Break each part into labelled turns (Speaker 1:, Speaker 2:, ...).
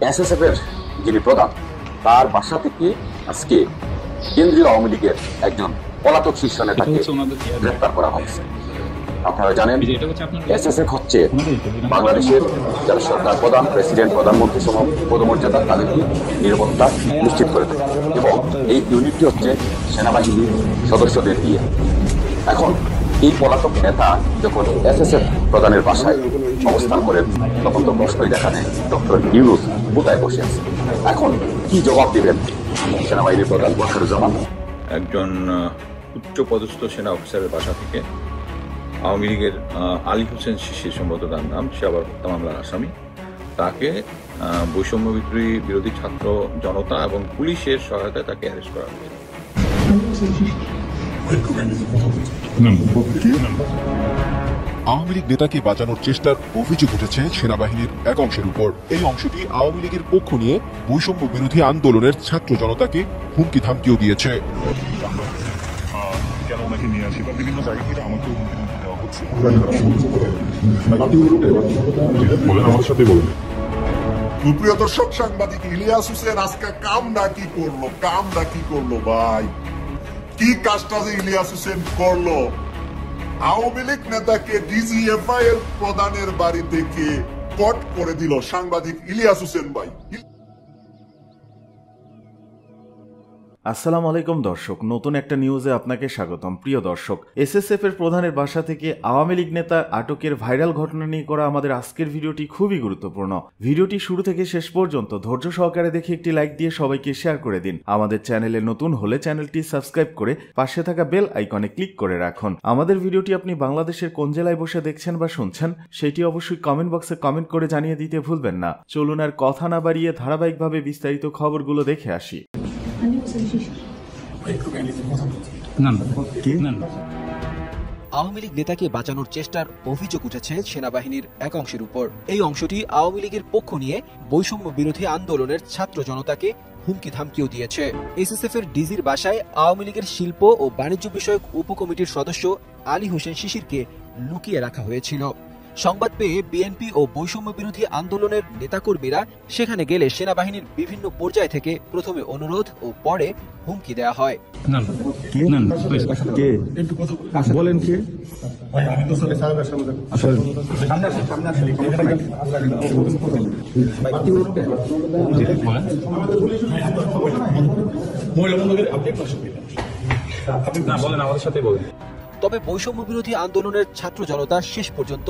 Speaker 1: SSF এর যিনি প্রধান তার বাসা থেকে আজকে কেন্দ্রীয় আওয়ামী লীগের একজন পলাতক শীর্ষ নেতাকে গ্রেফতার করা হয়েছে। আপনারা জানেন এসএসএফ হচ্ছে বাংলাদেশের যারা সরকার প্রধান, প্রেসিডেন্ট, প্রধানমন্ত্রী সহ পদমর্যাদা তাদেরকে নিরাপত্তা নিশ্চিত করে দেয় এবং এই ইউনিটটি হচ্ছে সেনাবাহিনীর সদস্যদের দিয়ে। এখন এই পলাতক নেতা যখন এসএসএফ প্রধানের বাসায় অবস্থান করেন তখন তো প্রশ্নই দেখা দেয় ডক্টর ইউনূস কোথায় বসে আছে। এখন কি জবাব দিবেন সেনাবাহিনীর প্রধান ওয়াকারুজ্জামান?
Speaker 2: একজন উচ্চ পদস্থ সেনা অফিসারের বাসা থেকে আওয়ামী লীগের আলী হোসেন শিশির সম্ভবত তার নাম, সে আবার হত্যা মামলার আসামি, তাকে বৈষম্য বিরোধী ছাত্র জনতা এবং পুলিশের সহায়তায় তাকে অ্যারেস্ট করা হয়েছে।
Speaker 3: আওয়ামী লীগ নেতাকে বাঁচানোর চেষ্টার অভিযোগ উঠেছে সেনাবাহিনীর এক অংশের উপর। এই অংশটি আওয়ামী লীগের পক্ষ নিয়ে বৈষম্য বিরোধী আন্দোলনের ছাত্র জনতাকে হুমকি ধামকিও দিয়েছে।
Speaker 4: প্রিয় দর্শক, সাংবাদিক ইলিয়াস হোসেন আজকে কামটা কি করলো ভাই, কি কাজটা যে ইলিয়াস হোসেন করলো? আওয়ামী লীগ নেতাকে ডিজিএফআইএল প্রধানের বাড়ি থেকে কট করে দিল সাংবাদিক ইলিয়াস হোসেন ভাই।
Speaker 5: আসসালামু আলাইকুম দর্শক, নতুন একটা নিউজে আপনাকে স্বাগতম। প্রিয় দর্শক, এসএসএফ এর প্রধানের বাসা থেকে আওয়ামী লীগ নেতা আটকের ভাইরাল ঘটনা নিয়ে করা আমাদের আজকের ভিডিওটি খুবই গুরুত্বপূর্ণ। ভিডিওটি শুরু থেকে শেষ পর্যন্ত ধৈর্য সহকারে দেখে একটি লাইক দিয়ে সবাইকে শেয়ার করে দিন। আমাদের চ্যানেলে নতুন হলে চ্যানেলটি সাবস্ক্রাইব করে পাশে থাকা বেল আইকনে ক্লিক করে রাখুন। আমাদের ভিডিওটি আপনি বাংলাদেশের কোন জেলায় বসে দেখছেন বা শুনছেন সেটি অবশ্যই কমেন্ট বক্সে কমেন্ট করে জানিয়ে দিতে ভুলবেন না। চলুন আর কথা না বাড়িয়ে ধারাবাহিকভাবে বিস্তারিত খবরগুলো দেখে আসি।
Speaker 6: আওয়ামী লীগ নেতাকে বাঁচানোর চেষ্টার অভিযোগ উঠেছে সেনাবাহিনীর এক অংশের উপর। এই অংশটি আওয়ামী লীগের পক্ষ নিয়ে বৈষম্য বিরোধী আন্দোলনের ছাত্র জনতাকে হুমকি ধামকিও দিয়েছে। এসএসএফ এর ডিজির বাসায় আওয়ামী লীগের শিল্প ও বাণিজ্য বিষয়ক উপকমিটির সদস্য আলী হোসেন শিশিরকে লুকিয়ে রাখা হয়েছিল। সংবাদ পেয়ে বিএনপি ও বৈষম্য বিরোধী আন্দোলনের নেতাকর্মীরা সেখানে গেলে সেনাবাহিনীর বিভিন্ন পর্যায় থেকে প্রথমে অনুরোধ ও পরে হুমকি দেওয়া হয়। তবে বৈষম্য বিরোধী আন্দোলনের ছাত্র জনতা শেষ পর্যন্ত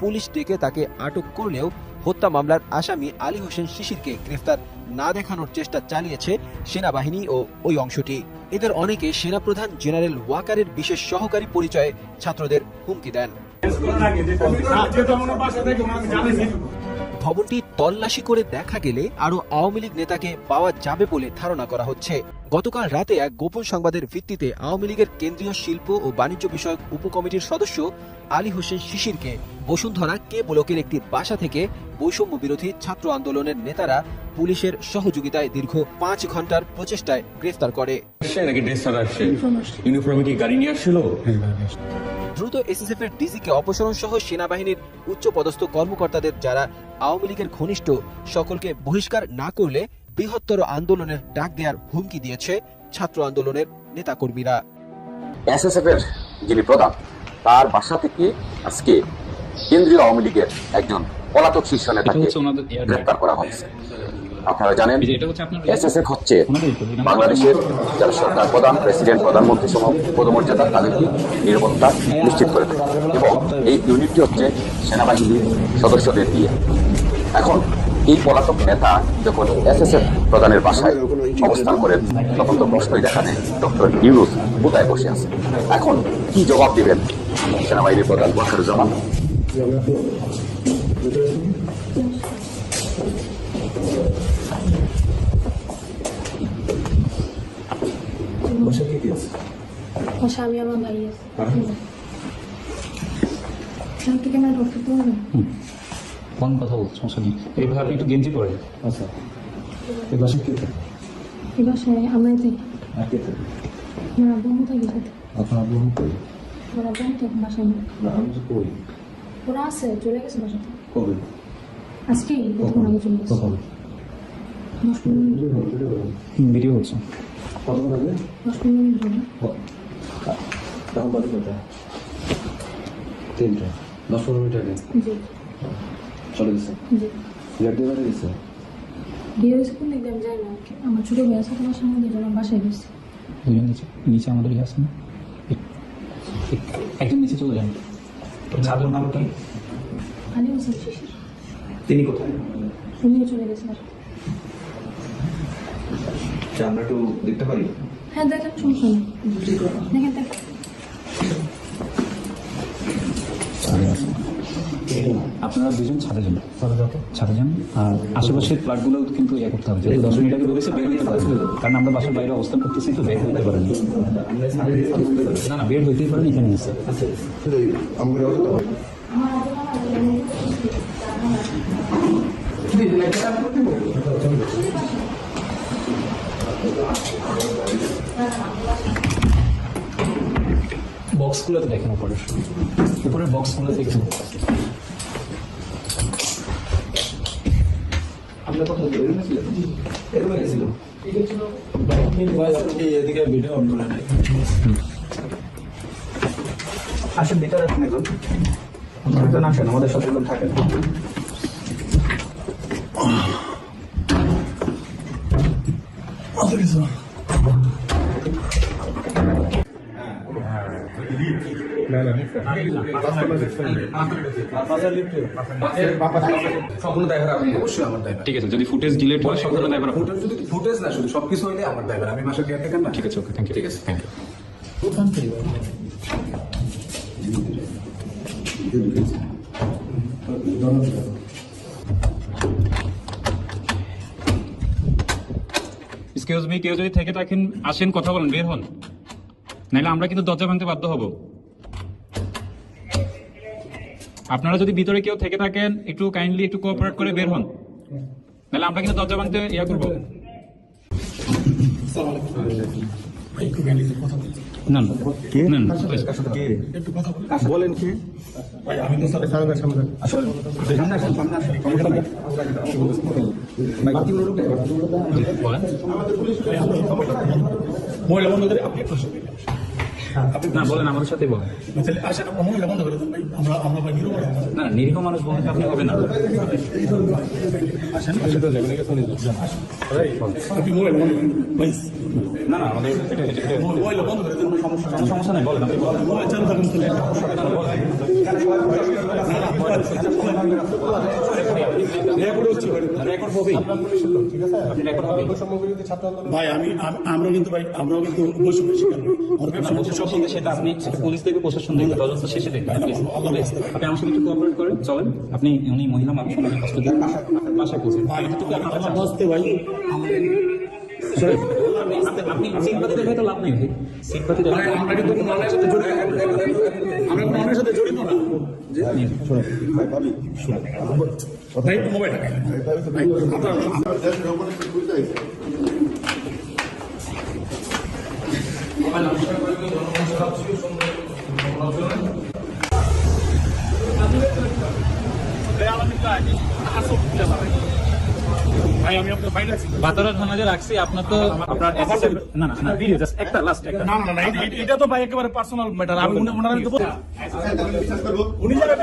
Speaker 6: পুলিশ ডেকে তাকে আটক করলেও হত্যা মামলার আসামি আলী হোসেন শিশিরকে গ্রেফতার না দেখানোর চেষ্টা চালিয়েছে সেনাবাহিনী ও ওই অংশটি। এদের অনেকে সেনাপ্রধান জেনারেল ওয়াকারের বিশেষ সহকারী পরিচয়ে ছাত্রদের হুমকি দেন। ভবনটি তল্লাশি করে দেখা গেলে আরো আওয়ামী লীগ নেতাকে পাওয়া যাবে বলে ধারণা করা হচ্ছে। গতকাল রাতে এক গোপন সংবাদের ভিত্তিতে আওয়ামী লীগের কেন্দ্রীয় শিল্প ও বাণিজ্য বিষয়ক উপকমিটির সদস্য আলী হোসেন শিশিরকে বসুন্ধরা কে ব্লকের একটি বাসা থেকে বৈষম্য বিরোধী ছাত্র আন্দোলনের নেতারা পুলিশের সহযোগিতায় দীর্ঘ 5 ঘন্টার প্রচেষ্টায় গ্রেফতার করে। দ্রুত এসএসএফ এর ডিজিকে অপসারণ সহ সেনাবাহিনীর উচ্চ পদস্থ কর্মকর্তাদের যারা আওয়ামী লীগের ঘনিষ্ঠ সকলকে বহিষ্কার না করলে বৃহত্তর আন্দোলনের ডাক দেওয়ার হুমকি দিয়েছে ছাত্র আন্দোলনের নেতাকর্মীরা।
Speaker 1: এসএসএফ এর যিনি প্রধান তার বাসা থেকে আজকে কেন্দ্রীয় আওয়ামী লীগের একজন পলাতক শীর্ষ নেতাকে গ্রেফতার করা হয়েছে। আপনারা জানেন এসএসএফ হচ্ছে বাংলাদেশের যারা সরকার প্রধান, প্রেসিডেন্ট, প্রধানমন্ত্রী সহ পদমর্যাদা তাদেরকে নিরাপত্তা নিশ্চিত করে দেয় এবং এই ইউনিটটি হচ্ছে সেনাবাহিনীর সদস্যদের দিয়ে। এখন এই পলাতক নেতা যখন এসএসএফ প্রধানের বাসায় অবস্থান করেন তখন তো প্রশ্নই দেখা দেয় ডক্টর ইউনূস কোথায় বসে আছে। এখন কি জবাব দিবেন সেনাবাহিনীর প্রধান ওয়াকারুজ্জামান?
Speaker 7: আমি আমার ভাই আছে
Speaker 8: কোন কথা বলছো? এইভাবে আপনি একটু গেঞ্জি পরে। আচ্ছা, এই বাসায় কি?
Speaker 7: এই বাসায় আমরা থাকি। আমার আব্বু থাকি সাথে।
Speaker 8: আপনার আব্বু কই?
Speaker 7: ওরা আব্বু থাকে বাসায় না।
Speaker 8: আব্বু কই?
Speaker 7: ওরা আছে, চলে গেছে বাসাতে।
Speaker 8: কবে?
Speaker 7: আজকেই প্রথম আমি চলে গেছি। 10-15 মিনিট
Speaker 8: ভিডিও হচ্ছে।
Speaker 7: 10-15 মিনিট হবে।
Speaker 9: তখন বাজে কটা? 3টা। 10-15 মিনিট আগে
Speaker 7: জি
Speaker 9: চলে গেছে।
Speaker 7: জি
Speaker 9: লেট দিয়ে বাড়ি গেছে।
Speaker 7: বিয়ে হয়েছে কোন দিকে আমি যাই না। আমার ছোট ভাই আছে তোমার সঙ্গে দুজন বাসায় গেছে।
Speaker 8: দুজন নিচে নিচে আমাদের ইয়ে আছে না, একজন নিচে চলে যান। ছাত্রের নাম কি?
Speaker 7: আলী হোসেন শিশির।
Speaker 8: তিনি কোথায়?
Speaker 7: উনিও চলে গেছে।
Speaker 9: আমরা একটু দেখতে পারি?
Speaker 7: হ্যাঁ দেখেন, সমস্যা নেই, দেখেন দেখেন।
Speaker 8: আপনারা দুজন ছাদে যান, ছাদে যান। আর আশেপাশের ফ্ল্যাটগুলো কিন্তু ইয়ে করতে হবে, যদি 10 মিনিট আগে বলেছে বের হতে পারেন, কারণ আমরা বাসার বাইরে অবস্থান করতেছি, তো বের হতে পারেন না। না, বের হইতেই পারেন, এখানে আছে। বক্সগুলোতে দেখেন, উপরের বক্সগুলো দেখুন। আমরা কোথাও এদিকে ভিডিও অন করে নাই। আসেন, ভিতরে আসেন, একজন আসেন, আমাদের সাথে থাকেন।
Speaker 10: ঠিক আছে, যদি ফুটেজ ডিলিট হয় সবগুলো দায়ভার আপনার।
Speaker 8: যদি ফুটেজ না, শুধু সবকিছু হইলে আমার দায়ভার। আমি মাসের কেয়ারটেকার না।
Speaker 10: ঠিক আছে, ওকে, থ্যাংক ইউ।
Speaker 8: ঠিক আছে, থ্যাংক ইউ।
Speaker 10: এক্সকিউজ মি, কেউ যদি থেকে থাকেন আসেন, কথা বলেন, বের হন, নাহলে আমরা কিন্তু দরজা ভাঙতে বাধ্য হব। আপনারা যদি ভিতরে কেউ থেকে থাকেন একটু কাইন্ডলি একটু কোঅপারেট করে বের হন, নাহলে আমরা কিন্তু দরজা ভাঙতে ইয়া করবো। না না
Speaker 8: বলেন কি? আমি তো সাথে সামনে আসলে মহিলা বন্ধ করে আপনি
Speaker 10: না বলেন, আমাদের সাথে বলেন।
Speaker 8: মহিলা বন্ধ করে
Speaker 10: না, নিরীহ মানুষ বলতে আপনি হবে না। না না, আমাদের সমস্যা নেই, বলেন, আপনি বলেন।
Speaker 8: ভাই আমরা কিন্তু বৈষম্য শিকার
Speaker 10: সেটা আপনি পুলিশ দেখবে, প্রশাসন দেখবে, তদন্ত শেষে দেখবে। আপনি আমার সাথে একটু কোঅপারেট করেন, চলেন। আপনি উনি মহিলা মানুষ, ওনাকে কষ্ট দিন, বাসায় পৌঁছে আপনি সিম্পাতি দেখে তো লাভ নেই ভাই। সিম্পাতি দেখে আমরা কিন্তু মনের সাথে জড়িত, আমরা মনের সাথে জড়িত না। বাতারা থানাতে রাখছি, আপনার তো আপনার না না ভিডিও জাস্ট একটা লাস্ট একটা
Speaker 8: না না না, এটা তো ভাই একেবারে পার্সোনাল ম্যাটার। আমি ওনারা তো উনি যাবে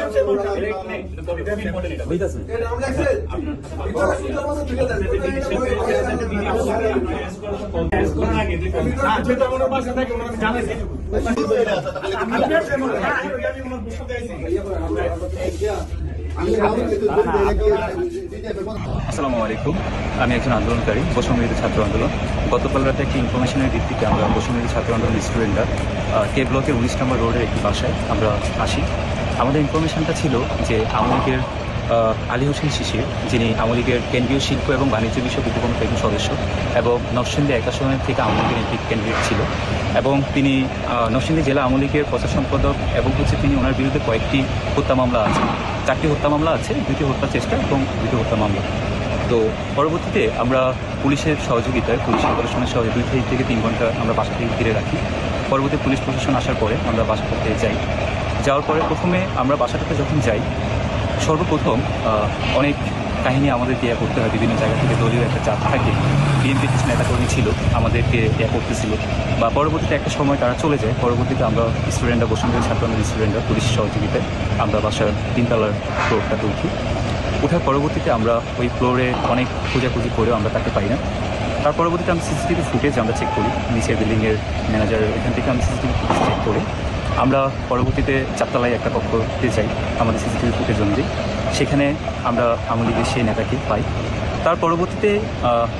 Speaker 10: আসসালামু আলাইকুম, আমি একজন আন্দোলনকারী, বৈষম্যবিরোধী ছাত্র আন্দোলন। গতকাল রাতে একটি ইনফরমেশনের ভিত্তিতে আমরা বৈষম্যবিরোধী ছাত্র আন্দোলন স্টুডেন্টরা কে ব্লকের 19 নম্বর রোডের একটি বাসায় আমরা আসি। আমাদের ইনফরমেশনটা ছিল যে আওয়ামী লীগের আলী হোসেন শিশির, যিনি আওয়ামী লীগের কেন্দ্রীয় শিল্প এবং বাণিজ্য বিষয়ক উপকমিটির একজন সদস্য এবং নরসিংদী এক আসনের থেকে আওয়ামী লীগের এমপি ক্যান্ডিডেট ছিল, এবং তিনি নরসিংদী জেলা আওয়ামী লীগের প্রচার সম্পাদক, এবং তিনি ওনার বিরুদ্ধে কয়েকটি হত্যা মামলা আছে, 4টি হত্যা মামলা আছে, 2টি হত্যা চেষ্টা এবং 2টি হত্যা মামলা। তো পরবর্তীতে আমরা পুলিশের সহযোগিতায়, পুলিশ অপারেশনের সহযোগে 2 থেকে 3 ঘন্টা আমরা বাসা থেকে ঘিরে রাখি। পরবর্তী পুলিশ প্রশাসন আসার পরে আমরা বাসাটাতে যাই। যাওয়ার পরে প্রথমে আমরা বাসাটাতে যখন যাই, সর্বপ্রথম অনেক কাহিনী আমাদেরকে ইয়ে করতে হয়, বিভিন্ন জায়গা থেকে দলীয় একটা চাপ থাকে, বিএনপি কিছু নেতাকর্মী ছিল আমাদেরকে ইয়ে করতেছিল, বা পরবর্তীতে একটা সময় তারা চলে যায়। পরবর্তীতে আমরা স্টুডেন্টরা, বসুন্ধরা ছাত্র আন্দোলনের স্টুডেন্টরা পুলিশ সহযোগিতায় আমরা বাসার 3 তলার ফ্লোরটাতে উঠি। ওঠার পরবর্তীতে আমরা ওই ফ্লোরে অনেক খোঁজাখুঁজি করেও আমরা তাকে পাই না। তার পরবর্তীতে আমি সিসিটিভি ফুটেজ আমরা চেক করি, নিচের বিল্ডিংয়ের ম্যানেজারের এখান থেকে আমি সিসিটিভি ফুটেজ চেক করে আমরা পরবর্তীতে 4 তলায় একটা কক্ষতে যাই আমাদের সিসিটিভি ফুটেজ অনুযায়ী। সেখানে আমরা আওয়ামী লীগের সেই নেতাকে পাই। তার পরবর্তীতে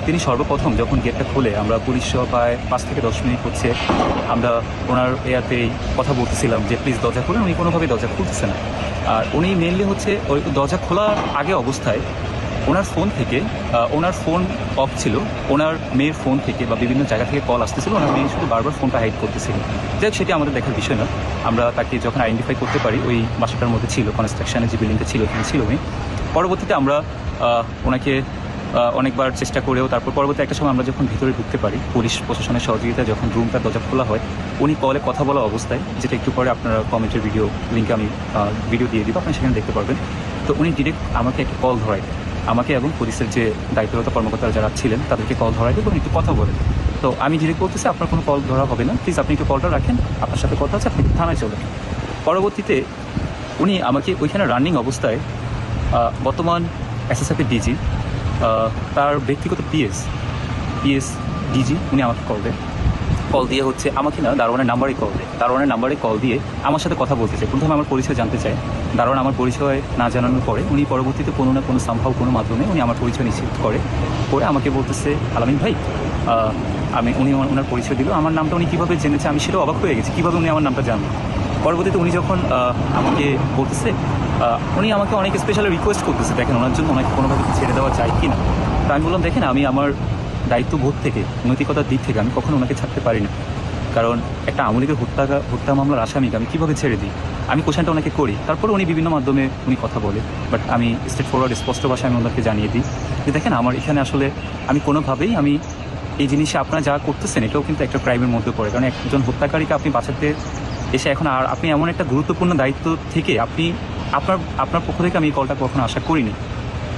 Speaker 10: তিনি সর্বপ্রথম যখন গেটটা খুলে, আমরা পুলিশ সহ প্রায় 5 থেকে 10 মিনিট হচ্ছে আমরা ওনার এয়াতেই কথা বলতেছিলাম যে প্লিজ দরজা খুলুন। উনি কোনোভাবেই দরজা খুলতেছে না। আর উনি মেনলি হচ্ছে ওই দরজা খোলার আগে অবস্থায় ওনার ফোন থেকে, ওনার ফোন অফ ছিল, ওনার মেয়ের ফোন থেকে বা বিভিন্ন জায়গা থেকে কল আসতেছিল, ওনার মেয়ে শুধু বারবার ফোনটা হাইড করতেছিল। যাই হোক, সেটি আমাদের দেখার বিষয় না। আমরা তাকে যখন আইডেন্টিফাই করতে পারি, ওই বাসাটার মধ্যে ছিল, কনস্ট্রাকশনের যে বিল্ডিংটা ছিল ওখানে ছিল উনি। পরবর্তীতে আমরা ওনাকে অনেকবার চেষ্টা করেও তারপর পরবর্তী একটা সময় আমরা যখন ভিতরে ঢুকতে পারি, পুলিশ প্রশাসনের সহযোগিতায় যখন রুমটার দরজা খোলা হয়, উনি কলে কথা বলা অবস্থায়, যেটা একটু পরে আপনারা কমেন্টের ভিডিও লিঙ্কে আমি ভিডিও দিয়ে দিব, আপনি সেখানে দেখতে পারবেন। তো উনি ডিরেক্ট আমাকে একটা কল ধরায়, আমাকে এবং পুলিশের যে দায়িত্বরত কর্মকর্তারা যারা ছিলেন তাদেরকে কল ধরায় এবং একটু কথা বলেন। তো আমি ডিরেক্ট বলতেছি আপনার কোনো কল ধরা হবে না, প্লিজ আপনি একটু কলটা রাখেন, আপনার সাথে কথা আছে, আপনি থানায় চলেন। পরবর্তীতে উনি আমাকে ওইখানে রানিং অবস্থায় বর্তমান এসএসএফের ডিজি, তার ব্যক্তিগত পিএস ডিজি, উনি আমাকে কল দেন। কল দিয়ে হচ্ছে আমাকে না দারোয়ানের নাম্বারে কল দেয়। দারোয়ানের নাম্বারে কল দিয়ে আমার সাথে কথা বলতে চায়। প্রথমে আমার পরিচয় জানতে চায়। দারোয়ান আমার পরিচয় না জানানোর পরে উনি পরবর্তীতে কোনো না কোনো সম্ভব কোনো মাধ্যমে উনি আমার পরিচয় নিশ্চিত করে আমাকে বলতেছে আলামিন ভাই, উনি ওনার পরিচয় দিল। আমার নামটা উনি কীভাবে জেনেছে আমি সেটাও অবাক হয়ে গেছি, কীভাবে উনি আমার নামটা জানলো। পরবর্তীতে উনি যখন আমাকে বলতেছে, উনি আমাকে অনেক স্পেশাল রিকোয়েস্ট করতেছে, দেখেন ওনার জন্য ওনাকে কোনোভাবে ছেড়ে দেওয়া যায় কি না। তো আমি বললাম দেখেন, আমি আমার দায়িত্ববোধ থেকে, নৈতিকতার দিক থেকে আমি কখনো ওনাকে ছাড়তে পারি না। কারণ একটা আওয়ামী লীগের হত্যা মামলার আসামিকে আমি কীভাবে ছেড়ে দিই, আমি কোশ্চেনটা ওনাকে করি। তারপর উনি বিভিন্ন মাধ্যমে উনি কথা বলে, বাট আমি স্ট্রেট ফরওয়ার্ড স্পষ্ট ভাষায় আমি ওনাকে জানিয়ে দিই যে দেখেন আমার এখানে আসলে আমি কোনোভাবেই আমি এই জিনিসে আপনারা যা করতেছেন এটাও কিন্তু একটা ক্রাইমের মধ্যে পড়ে। কারণ একজন হত্যাকারীকে আপনি বাঁচাতে এসে এখন আর আপনি এমন একটা গুরুত্বপূর্ণ দায়িত্ব থেকে আপনি আপনার পক্ষ থেকে আমি এই কলটা কখনো আশা করিনি।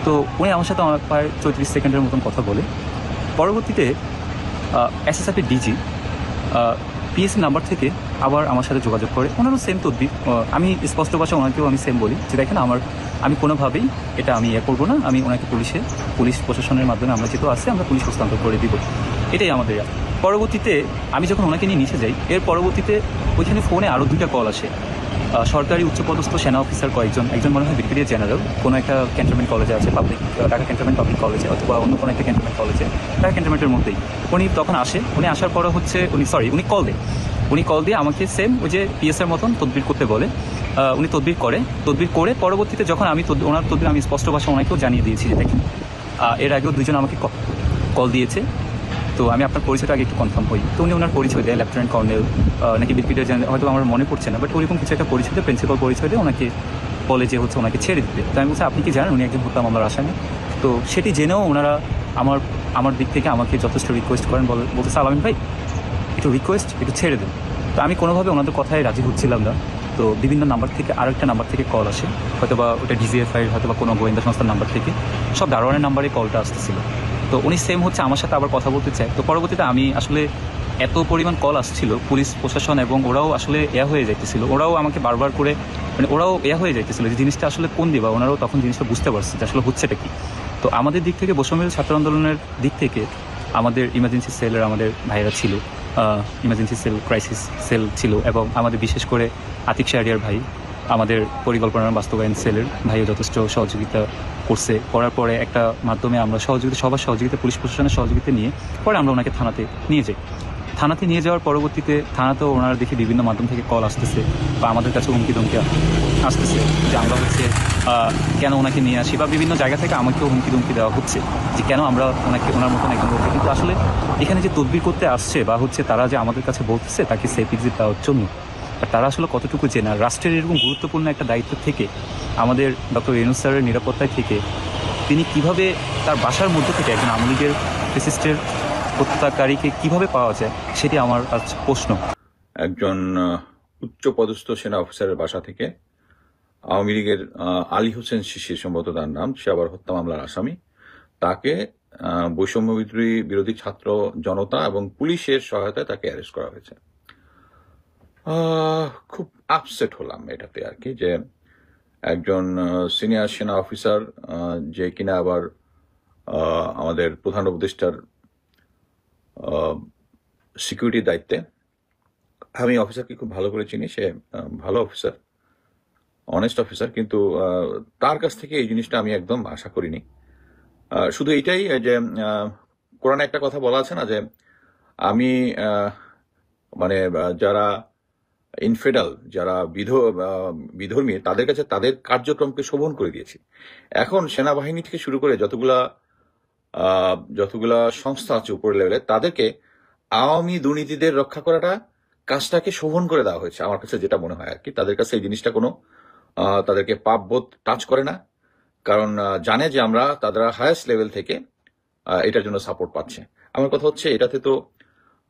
Speaker 10: তো উনি আমার সাথে আমার প্রায় 34 সেকেন্ডের মতন কথা বলে। পরবর্তীতে এসএসএফের ডিজি পিএসসি নাম্বার থেকে আবার আমার সাথে যোগাযোগ করে, ওনারও সেম তদবির। আমি স্পষ্ট ভাষা ওনাকেও আমি সেম বলি যে দেখেন আমি কোনোভাবেই এটা আমি করবো না, আমি ওনাকে পুলিশ প্রশাসনের মাধ্যমে আমরা যেহেতু আসছে আমরা পুলিশ হস্তান্তর করে দিব, এটাই আমাদের। পরবর্তীতে আমি যখন ওনাকে নিয়ে নিচে যাই, এর পরবর্তীতে ওইখানে ফোনে আরও 2টা কল আসে। সরকারি উচ্চপদস্থ সেনা অফিসার একজন মনে হয় ব্রিগেডিয়ার জেনারেল, কোনো একটা ক্যান্টনমেন্ট কলেজে আছে, ঢাকা ক্যান্টনমেন্ট পাবলিক কলেজে অথবা অন্য কোনো একটা ক্যান্টনমেন্ট কলেজে, ঢাকা ক্যান্টনমেন্টের মধ্যেই। উনি তখন আসে, উনি আসার পরে হচ্ছে উনি কল দিয়ে আমাকে সেম ওই যে পিএসের মতন তদবির করতে বলে। উনি তদবির করে পরবর্তীতে যখন ওনার তদবির আমি স্পষ্ট ভাষা ওনাকেও জানিয়ে দিয়েছি যে দেখেন এর আগেও 2জন আমাকে কল দিয়েছে, তো আমি আপনার পরিচয়টা আগে একটু কনফার্ম হই। তো উনি ওনার পরিচয় দেয়, লেফটেন্যান্ট কর্নেল নাকি ব্রিগেডিয়ার জেনারেল, হয়তো আমার মনে পড়ছে না, বাট ওইরকম কিছু একটা পরিচয় দেয়, প্রিন্সিপাল পরিচয় দিয়ে ওনাকে বলে যে হচ্ছে ওনাকে ছেড়ে দিতে। তো আমি বলছি আপনি কি জানেন উনি একজন হত্যা মামলার আসামি? তো সেটি জেনেও ওনারা আমার দিক থেকে আমাকে যথেষ্ট রিকোয়েস্ট করেন, বলতেছে আলামিন ভাই একটু রিকোয়েস্ট, একটু ছেড়ে দেন। তো আমি কোনোভাবে ওনাদের কথায় রাজি হচ্ছিলাম না। তো বিভিন্ন নাম্বার থেকে আরেকটা নাম্বার থেকে কল আসে, হয়তো বা ওটা ডিজিএফআই হয়তো বা কোনো গোয়েন্দা সংস্থার নাম্বার থেকে, সব দারোয়ানের নাম্বারে কলটা আসতেছিল। তো উনি সেম হচ্ছে আমার সাথে আবার কথা বলতে চায়। তো পরবর্তীতে আমি আসলে এত পরিমাণ কল আসছিল পুলিশ প্রশাসন এবং ওরাও আসলে হয়ে যাইতেছিল, ওরাও আমাকে বারবার করে ওরাও হয়ে যাইতেছিল যে জিনিসটা আসলে কোন দিবা, ওনারাও তখন জিনিসটা বুঝতে পারছে যে আসলে হচ্ছেটা কি। তো আমাদের দিক থেকে বৈষম্য ছাত্র আন্দোলনের দিক থেকে আমাদের ইমার্জেন্সি সেলের আমাদের ভাইরা ছিল, ইমার্জেন্সি সেল ক্রাইসিস সেল ছিল, এবং আমাদের বিশেষ করে আতিক শাহরিয়ার ভাই আমাদের পরিকল্পনার বাস্তবায়ন সেলের ভাইও যথেষ্ট সহযোগিতা করার পরে একটা মাধ্যমে আমরা সবার সহযোগিতা পুলিশ প্রশাসনের সহযোগিতা নিয়ে পরে আমরা ওনাকে থানাতে নিয়ে যাই। থানাতে নিয়ে যাওয়ার পরবর্তীতে থানাতেও ওনারা দেখি বিভিন্ন মাধ্যম থেকে কল আসতেছে বা আমাদের কাছে হুমকি ধমকি আসতেছে যে আমরা হচ্ছে কেন ওনাকে নিয়ে আসি, বা বিভিন্ন জায়গা থেকে আমাকেও হুমকি ধমকি দেওয়া হচ্ছে যে কেন আমরা ওনার মতন একজন লোককে। কিন্তু আসলে এখানে যে তদবির করতে আসছে বা হচ্ছে তারা যে আমাদের কাছে বলতেছে তাকে সেফ এক্সিট দেওয়ার জন্য, আর তারা আসলে কতটুকু চেনা রাষ্ট্রের এরকম গুরুত্বপূর্ণ একটা দায়িত্ব থেকে আমাদের ডক্টর ইউনূস স্যারের নিরাপত্তায় থেকে তিনি কিভাবে তার বাসার মধ্যে থেকে একজন আওয়ামী লীগের ফ্যাসিস্টের হত্যাকারীকে কিভাবে পাওয়া যায় সেটি আমার প্রশ্ন।
Speaker 2: একজন উচ্চপদস্থ সেনা অফিসারের বাসা থেকে আওয়ামী লীগের আলী হোসেন শিশির সম্ভবত তার নাম, সে আবার হত্যা মামলার আসামি। তাকে বৈষম্য বিরোধী ছাত্র জনতা এবং পুলিশের সহায়তায় তাকে অ্যারেস্ট করা হয়েছে। খুব আপসেট হলাম এটাতে আর কি, যে একজন সিনিয়র সেনা অফিসার, যে কিনা আবার আমাদের প্রধান উপদেষ্টার সিকিউরিটির দায়িত্বে। আমি অফিসারকে খুব ভালো করে চিনি, সে ভালো অফিসার, অনেস্ট অফিসার, কিন্তু তার কাছ থেকে এই জিনিসটা আমি একদম আশা করিনি। শুধু এইটাই যে কোরআনে একটা কথা বলা আছে না, যে আমি মানে যারা ইনফেডাল, যারা বিধর্মী, তাদের কাছে তাদের কার্যক্রমকে শোভন করে দিয়েছি। এখন সেনাবাহিনী থেকে শুরু করে যতগুলা সংস্থা আছে উপরের লেভেলে, তাদেরকে আওয়ামী দুর্নীতিদের রক্ষা করাটা কাজটাকে শোভন করে দেওয়া হয়েছে। আমার কাছে যেটা মনে হয় আর কি, তাদের কাছে এই জিনিসটা কোনো তাদেরকে পাপবোধ টাচ করে না, কারণ জানে যে আমরা তারা হায়েস্ট লেভেল থেকে এটার জন্য সাপোর্ট পাচ্ছে। আমার কথা হচ্ছে, এটাতে তো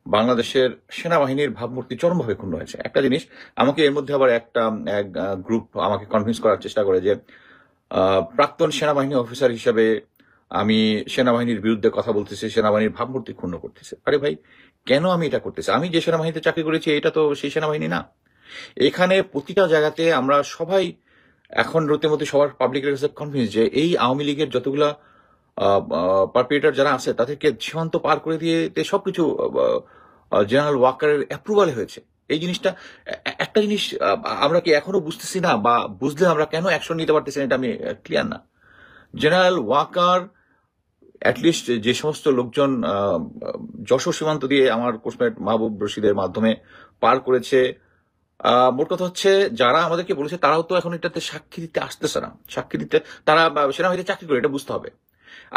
Speaker 2: বাংলাদেশের সেনাবাহিনীর ভাবমূর্তি চরমভাবে ক্ষুণ্ণ হয়েছে। একটা জিনিস আমাকে এর মধ্যে আবার এক গ্রুপ আমাকে কনভিন্স করার চেষ্টা করে যে প্রাক্তন সেনাবাহিনী অফিসার হিসেবে আমি সেনাবাহিনীর বিরুদ্ধে কথা বলতেছি, সেনাবাহিনীর ভাবমূর্তি ক্ষুণ্ণ করতেছে। আরে ভাই, কেন আমি এটা করতেছি? আমি যে সেনাবাহিনীতে চাকরি করেছি এটা তো সেই সেনাবাহিনী না। এখানে প্রতিটা জায়গাতে আমরা সবাই এখন রীতিমতো সবার পাবলিকের কাছে কনভিন্স যে এই আওয়ামী লীগের যতগুলা পারপিটেটর যারা আছে তাদেরকে সীমান্ত পার করে দিয়ে সবকিছু জেনারেল ওয়াকারের অ্যাপ্রুভালে হয়েছে। এই জিনিসটা, একটা জিনিস আমরা কি এখনো বুঝতেছি না, বা বুঝলে আমরা কেন অ্যাকশন নিতে পারতেছি না, এটা আমি ক্লিয়ার না। জেনারেল ওয়াকার অ্যাটলিস্ট যে সমস্ত লোকজন যশোর সীমান্ত দিয়ে আমার কোর্সমেট মাহবুব রশিদের মাধ্যমে পার করেছে, মোট কথা হচ্ছে যারা আমাদেরকে বলেছে তারাও তো এখন এটাতে সাক্ষী দিতে আসতেছে না। সাক্ষী দিতে তারা সেনাবাহিনীতে চাকরি করে, এটা বুঝতে হবে।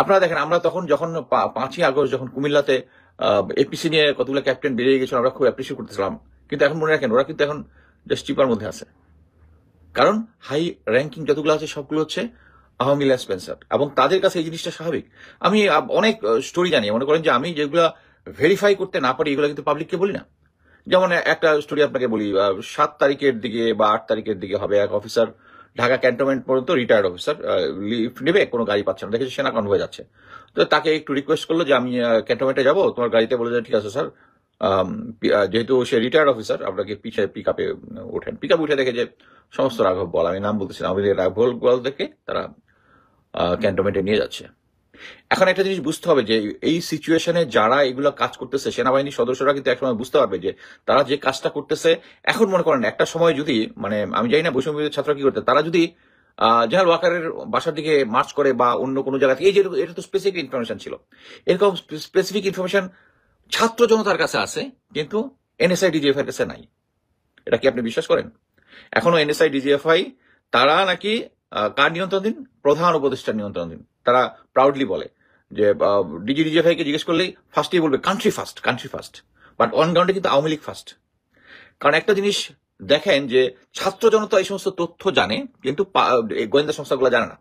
Speaker 2: আপনারা দেখেন, আমরা যখন 5ই আগস্ট যখন কুমিল্লাতে এপিসি নিয়ে কতগুলো ক্যাপ্টেন বেরিয়ে গেছিল, আমরা খুব অ্যাপ্রিসিয়েট করতেছিলাম, কিন্তু এখন মনে রাখেন ওরা কিন্তু এখন জাস্ট চিপার মধ্যে আছে, কারণ হাই র্যাঙ্কিং যতগুলো আছে সবগুলো হচ্ছে আওয়ামী লীগ স্পেন্সার, এবং তাদের কাছে এই জিনিসটা স্বাভাবিক। আমি অনেক স্টোরি জানি, মনে করেন যে আমি যেগুলো ভেরিফাই করতে না পারি এগুলো কিন্তু পাবলিককে বলি না। যেমন একটা স্টোরি আপনাকে বলি, 7 তারিখের দিকে বা 8 তারিখের দিকে হবে, এক অফিসার ঢাকা ক্যান্টনমেন্ট পর্যন্ত, রিটায়ার্ড অফিসার, লিফট নেবে, কোনো গাড়ি পাচ্ছে না, দেখেছে সেনা কনভয় যাচ্ছে, তো তাকে একটু রিকোয়েস্ট করলো যে আমি ক্যান্টনমেন্টে যাবো, তোমার গাড়িতে বলে যায় ঠিক আছে স্যার, যেহেতু সে রিটায়ার্ড অফিসার আপনাকে পিক আপে ওঠেন। পিক আপে উঠে দেখে যে সমস্ত রাঘব বল, আমি নাম বলতেছি না, আমাদের রাঘব বল দেখে তারা ক্যান্টনমেন্টে নিয়ে যাচ্ছে। এখন একটা জিনিস বুঝতে হবে যে এই সিচুয়েশনে যারা এগুলো কাজ করতেছে, সেনাবাহিনীর সদস্যরা কিন্তু একসময় বুঝতে পারবে যে তারা যে কাজটা করতেছে। এখন মনে করেন একটা সময় যদি, মানে আমি জানি না বৈষম্য বিরোধী ছাত্ররা কি করতে, তারা যদি জেনারেল ওয়াকারের বাসার দিকে মার্চ করে বা অন্য কোনো জায়গা থেকে, এই যে এটা তো স্পেসিফিক ইনফরমেশন ছিল, এরকম স্পেসিফিক ইনফরমেশন ছাত্র জনতার কাছে আছে, কিন্তু এনএসআই ডিজিএফআই এর কাছে নাই। এটা কি আপনি বিশ্বাস করেন? এখনো এনএসআই ডিজিএফআই তারা নাকি কার নিয়ন্ত্রণাধীন? প্রধান উপদেষ্টার নিয়ন্ত্রণাধীন। তারা প্রাউডলি বলে যে ডিজিএফআই কে জিজ্ঞেস করলেই ফার্স্টেই বলবে কান্ট্রি ফার্স্ট, বাট অন গ্রাউন্ডে কিন্তু আওয়ামী লীগ ফার্স্ট। কারণ একটা জিনিস দেখেন যে ছাত্র জনতা এই সমস্ত তথ্য জানে, কিন্তু গোয়েন্দা সংস্থাগুলো জানে না,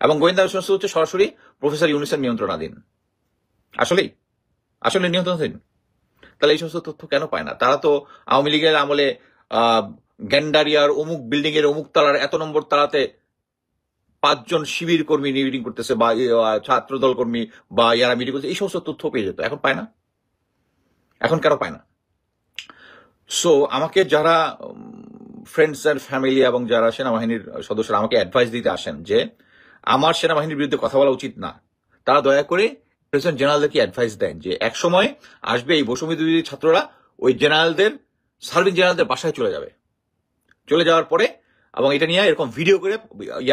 Speaker 2: এবং গোয়েন্দা সংস্থা হচ্ছে সরাসরি প্রফেসর ইউনূসের নিয়ন্ত্রণাধীন। আসলে নিয়ন্ত্রণাধীন। তাহলে এই সমস্ত তথ্য কেন পায় না? তারা তো আওয়ামী লীগের আমলে গ্যান্ডারিয়ার অমুক বিল্ডিং এর অমুক তালার এত নম্বর তালাতে 5 জন শিবির কর্মী মিটিং করতেছে, বা ছাত্র দল কর্মী বা ইয়ারা মিটিং করতেছে, এই সমস্ত তথ্য পেয়ে যেত। এখন পায় না। এখন কেন পায় না? সো আমাকে যারা ফ্রেন্ডস এন্ড ফ্যামিলি এবং যারা সেনাবাহিনীর সদস্যরা আমাকে অ্যাডভাইস দিতে আসেন যে আমার সেনাবাহিনীর বিরুদ্ধে কথা বলা উচিত না, তারা দয়া করে প্রেসিডেন্ট জেনারেলদেরকে অ্যাডভাইস দেন যে এক সময় আসবে এই বৈষম্য বিরোধী ছাত্ররা ওই জেনারেলদের, সার্ভিং জেনারেলদের বাসায় চলে যাবে। চলে যাওয়ার পরে এবং এটা নিয়ে এরকম ভিডিও করে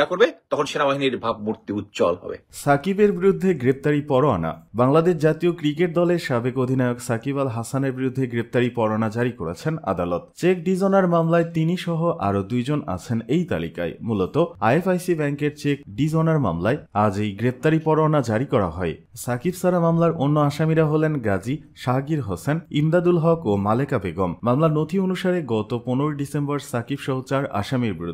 Speaker 2: করবে, তখন সেনাবাহিনীর ভাবমূর্তি উজ্জ্বল হবে।
Speaker 5: সাকিবের বিরুদ্ধে গ্রেপ্তারি পরোয়ানা। বাংলাদেশ জাতীয় ক্রিকেট দলের সাবেক অধিনায়ক সাকিব আল হাসানের বিরুদ্ধে গ্রেপ্তারি পরোয়ানা জারি করেছেন আদালত। চেক ডিজনার মামলায় তিনি সহ আরো 2 জন আছেন এই তালিকায়। মূলত আইএফআইসি ব্যাংকের চেক ডিজনার মামলায় আজ এই গ্রেপ্তারি পরোয়ানা জারি করা হয়। সাকিব সারা মামলার অন্য আসামিরা হলেন গাজী শাহগীর হোসেন, ইমদাদুল হক ও মালেকা বেগম। মামলার নথি অনুসারে গত 15 ডিসেম্বর সাকিব সহ 4 আসামির বিরুদ্ধে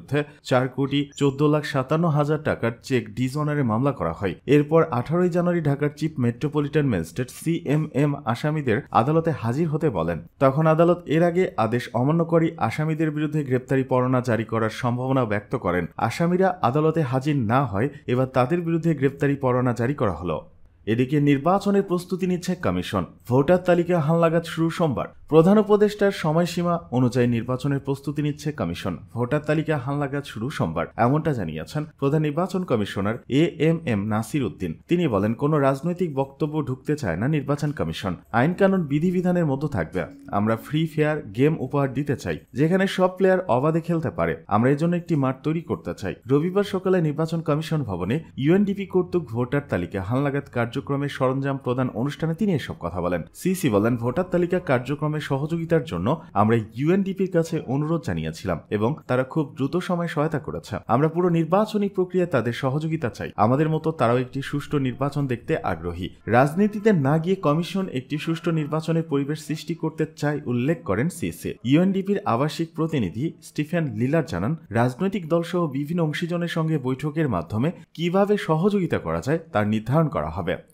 Speaker 5: 4,14,57,000 টাকার চেক ডিজনারে মামলা করা হয়। এরপর 18 জানুয়ারি ঢাকার chief metro metropolitan magistrate CMM আসামিদের আদালতে হাজির হতে বলেন। তখন আদালত এর আগে আদেশ অমান্যকারী আসামিদের বিরুদ্ধে গ্রেপ্তারি পরোয়ানা জারি করার সম্ভাবনা ব্যক্ত করেন। আসামিরা আদালতে হাজির না হয় এবার তাদের বিরুদ্ধে গ্রেপ্তারি পরোয়ানা জারি করা হলো। এদিকে নির্বাচনের প্রস্তুতি নিচ্ছে কমিশন। ভোটার তালিকা হালনাগাদ শুরু সোমবার। প্রধান উপদেষ্টার সময়সীমা অনুযায়ী নির্বাচনের প্রস্তুতি নিচ্ছে কমিশন। ভোটার তালিকা হালনাগাদ শুরু সোমবার, এমনটা জানিয়েছেন প্রধান নির্বাচন কমিশনার AMM নাসির উদ্দিন। তিনি বলেন, কোনো রাজনৈতিক বক্তব্য ঢুকতে চায় না নির্বাচন কমিশন। আইন কানুন বিধিবিধানের মধ্যে থাকবে। আমরা ফ্রি ফেয়ার গেম উপহার দিতে চাই, যেখানে সব প্লেয়ার অবাধে খেলতে পারে। আমরা এর জন্য একটি মাঠ তৈরি করতে চাই। রবিবার সকালে নির্বাচন কমিশন ভবনে UNDP কর্তৃক ভোটার তালিকা হালনাগাদ কার্যক্রমের সরঞ্জাম প্রদান অনুষ্ঠানে তিনি এসব কথা বলেন। সিসি বলেন, ভোটার তালিকা কার্যক্রমে সহযোগিতার জন্য আমরা UNDPর কাছে অনুরোধ জানিয়েছিলাম এবং তারা খুব দ্রুত সময় সহায়তা করেছে। আমরা পুরো নির্বাচনী প্রক্রিয়ায় তাদের সহযোগিতা চাই। আমাদের মতো তারাও একটি সুষ্ঠু নির্বাচন দেখতে আগ্রহী। রাজনীতিতে না গিয়ে কমিশন একটি সুষ্ঠু নির্বাচনের পরিবেশ সৃষ্টি করতে চায় উল্লেখ করেন সিসি। UNDPর আবাসিক প্রতিনিধি স্টিফেন লিলার জানান, রাজনৈতিক দলসহ বিভিন্ন অংশীজনের সঙ্গে বৈঠকের মাধ্যমে কিভাবে সহযোগিতা করা যায় তার নির্ধারণ করা হবে।